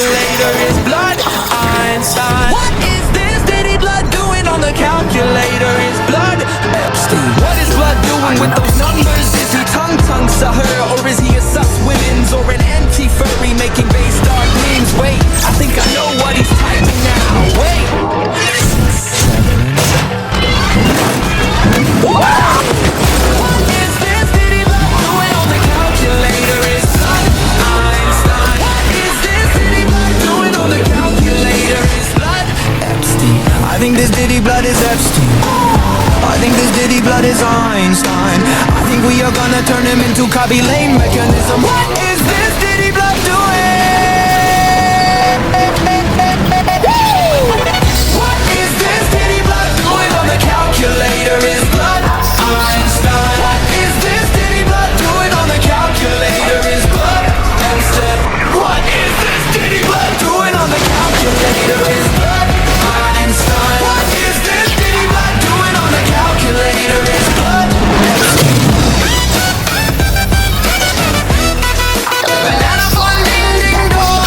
calculator is blood. Einstein. What is this Diddy blood doing on the calculator is blood. Epstein. What is blood doing with those numbers? Is he tongues to her, or is he a sus women's, or an anti-furry making base dark memes? Wait, I think I know what he's typing now. Wait. What is this Diddy blood doing on the calculator is blood. Einstein. What is this Diddy blood doing on the calculator is blood. Epstein. I think this Diddy blood is Epstein. I think this Diddy blood is Einstein. I think we are gonna turn him into Copy Lane mechanism. What is this Diddy blood doing? What is this Diddy blood doing on the calculator is blood. Einstein. What is this Diddy blood doing on the calculator is blood. Einstein. What is this Diddy blood doing on the calculator is blood. Einstein. What is this Diddy blood doing on the calculator is blood. Banana fun ding ding dong.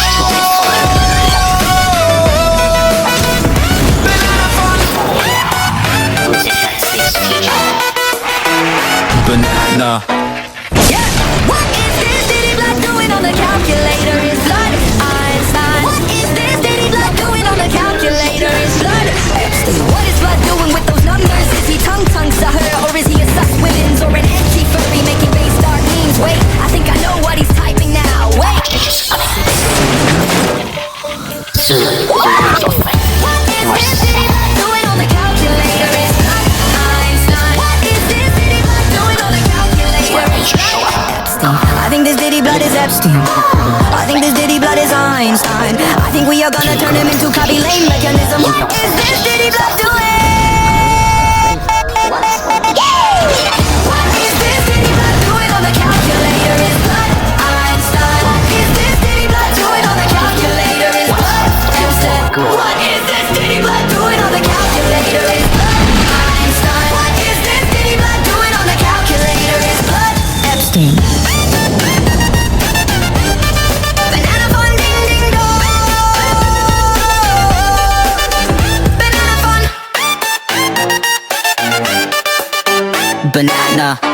Banana fun. Banana. Yeah. What is this Diddy blood doing on the calculator is blood. Einstein. What is this Diddy blood doing on the calculator is blood. Epstein. What is blood doing with those numbers? Is he tongues to her, or is he a sus women's, or an anti-furry making base dark memes? Wait, I think I know what he's typing now. Wait. What is this Diddy blood doing on the calculator is blood. Einstein. What is this Diddy blood doing on the calculator is blood. Epstein. I think this Diddy blood is Epstein. I think this Diddy blood is Einstein. I think we are gonna turn him into Copy Lane mechanism. What is this Diddy blood doing? What is this Diddy blood doing on the calculator is blood. Einstein. What is this Diddy blood doing on the calculator is blood. Epstein. What is this Diddy blood doing on the calculator is blood. Einstein. What is this Diddy blood doing on the calculator is blood. Epstein. Banana fun ding ding dong. Banana fun. Banana.